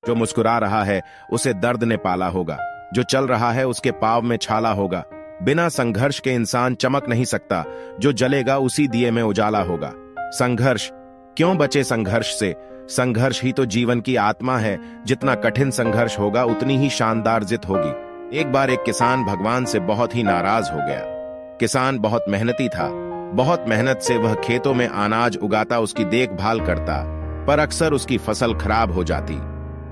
जो मुस्कुरा रहा है उसे दर्द ने पाला होगा, जो चल रहा है उसके पाँव में छाला होगा। बिना संघर्ष के इंसान चमक नहीं सकता, जो जलेगा उसी दिए में उजाला होगा। संघर्ष क्यों बचे संघर्ष से? संघर्ष ही तो जीवन की आत्मा है। जितना कठिन संघर्ष होगा उतनी ही शानदार जीत होगी। एक बार एक किसान भगवान से बहुत ही नाराज हो गया। किसान बहुत मेहनती था, बहुत मेहनत से वह खेतों में अनाज उगाता, उसकी देखभाल करता, पर अक्सर उसकी फसल खराब हो जाती।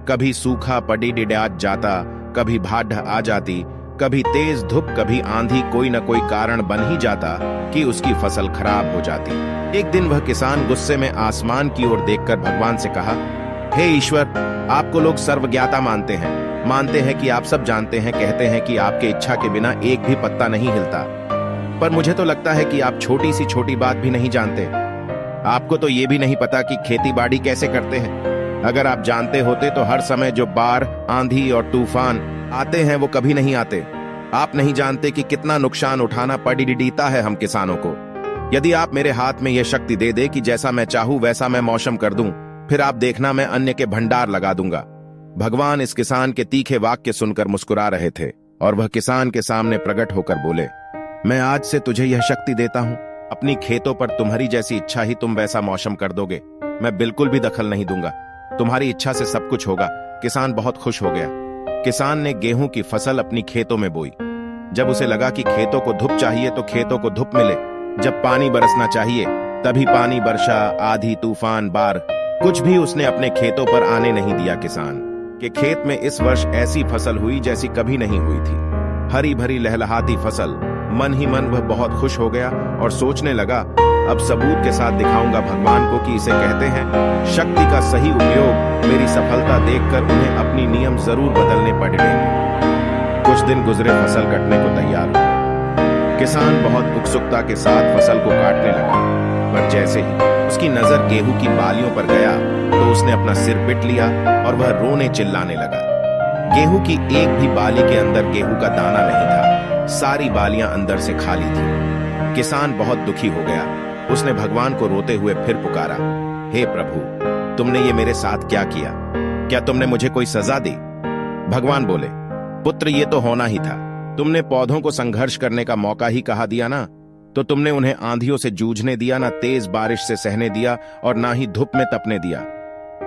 कभी सूखा पड़ी डिडा जाता, कभी बाढ़ आ जाती, कभी तेज धूप, कभी आंधी, कोई न कोई कारण बन ही जाता कि उसकी फसल खराब हो जाती। एक दिन वह किसान गुस्से में आसमान की ओर देखकर भगवान से कहा, हे ईश्वर, आपको लोग सर्वज्ञाता मानते हैं कि आप सब जानते हैं, कहते हैं कि आपके इच्छा के बिना एक भी पत्ता नहीं हिलता, पर मुझे तो लगता है कि आप छोटी सी छोटी बात भी नहीं जानते। आपको तो ये भी नहीं पता कि खेती बाड़ी कैसे करते हैं। अगर आप जानते होते तो हर समय जो बाढ़, आंधी और तूफान आते हैं वो कभी नहीं आते। आप नहीं जानते कि कितना नुकसान उठाना पड़ता है हम किसानों को। यदि आप मेरे हाथ में यह शक्ति दे दे कि जैसा मैं चाहूं वैसा मैं मौसम कर दूं, फिर आप देखना मैं अन्न के भंडार लगा दूंगा। भगवान इस किसान के तीखे वाक्य सुनकर मुस्कुरा रहे थे और वह किसान के सामने प्रकट होकर बोले, मैं आज से तुझे यह शक्ति देता हूं। अपनी खेतों पर तुम्हारी जैसी इच्छा ही तुम वैसा मौसम कर दोगे। मैं बिल्कुल भी दखल नहीं दूंगा। तुम्हारी इच्छा से सब कुछ होगा। किसान बहुत खुश हो गया। किसान ने गेहूं की फसल अपनी खेतों में बोई। जब उसे लगा कि खेतों को धूप चाहिए तो खेतों को धूप मिले, जब पानी बरसना चाहिए तभी पानी बरसा। आधी, तूफान, बाढ़, कुछ भी उसने अपने खेतों पर आने नहीं दिया। किसान के खेत में इस वर्ष ऐसी फसल हुई जैसी कभी नहीं हुई थी। हरी भरी लहलहाती फसल। मन ही मन वह बहुत खुश हो गया और सोचने लगा, अब सबूत के साथ दिखाऊंगा भगवान को कि इसे कहते हैं शक्ति का सही उपयोग। मेरी सफलता देखकर उन्हें अपनी नियम जरूर बदलने पड़ेंगे। कुछ दिन गुजरे, फसल कटने को तैयार हुआ। किसान बहुत उत्सुकता के साथ फसल को काटने लगा, पर जैसे ही उसकी नजर गेहूं की बालियों पर गया तो उसने अपना सिर पिट लिया और वह रोने चिल्लाने लगा। गेहूं की एक भी बाली के अंदर गेहूं का दाना नहीं था। सारी बालियां अंदर से खाली थी। किसान बहुत दुखी हो गया। उसने भगवान को रोते हुए फिर पुकारा, हे प्रभु, तुमने ये मेरे साथ क्या किया? क्या तुमने मुझे कोई सजा दी? भगवान बोले, पुत्र, ये तो होना ही था। तुमने पौधों को संघर्ष करने का मौका ही कहा दिया ना, तो तुमने उन्हें आंधियों से जूझने दिया, ना तेज बारिश से सहने दिया और ना ही धूप में तपने दिया।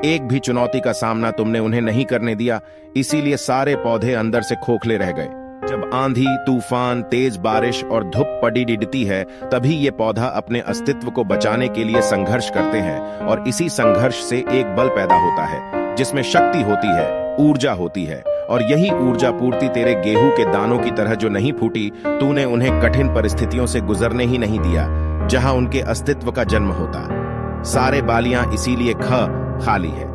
एक भी चुनौती का सामना तुमने उन्हें नहीं करने दिया। इसीलिए सारे पौधे अंदर से खोखले रह गए। जब आंधी, तूफान, तेज बारिश और धूप पड़ी डिडती है, तभी ये पौधा अपने अस्तित्व को बचाने के लिए संघर्ष करते हैं और इसी संघर्ष से एक बल पैदा होता है जिसमें शक्ति होती है, ऊर्जा होती है। और यही ऊर्जा पूर्ति तेरे गेहूं के दानों की तरह जो नहीं फूटी, तूने उन्हें कठिन परिस्थितियों से गुजरने ही नहीं दिया जहां उनके अस्तित्व का जन्म होता। सारे बालियां इसीलिए खाली है।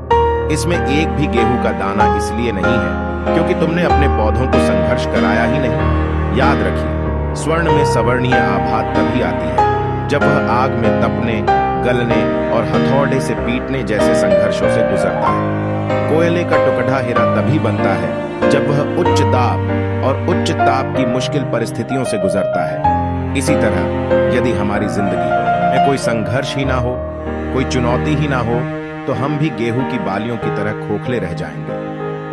इसमें एक भी गेहूं का दाना इसलिए नहीं है क्योंकि तुमने अपने पौधों को संघर्ष कराया ही नहीं। याद रखिए, स्वर्ण में सवर्णीय आभा तभी आती है जब वह आग में तपने, गलने और हथौड़े से पीटने जैसे संघर्षों से गुजरता है। कोयले का टुकड़ा हीरा तभी बनता है जब वह उच्च दाब और उच्च ताप की मुश्किल परिस्थितियों से गुजरता है। इसी तरह यदि हमारी जिंदगी में कोई संघर्ष ही ना हो, कोई चुनौती ही ना हो, तो हम भी गेहूं की बालियों की तरह खोखले रह जाएंगे।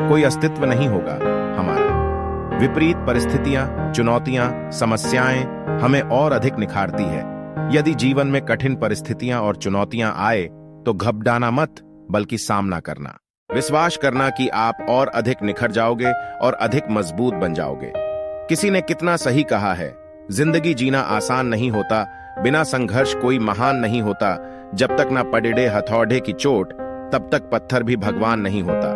कोई अस्तित्व नहीं होगा हमारा। विपरीत परिस्थितियां, चुनौतियां, समस्याएं हमें और अधिक निखारती है। यदि जीवन में कठिन परिस्थितियां और चुनौतियां आए तो घबराना मत, बल्कि सामना करना। विश्वास करना कि आप और अधिक निखर जाओगे और अधिक मजबूत बन जाओगे। किसी ने कितना सही कहा है, जिंदगी जीना आसान नहीं होता, बिना संघर्ष कोई महान नहीं होता। जब तक ना पड़े हथौड़े की चोट, तब तक पत्थर भी भगवान नहीं होता।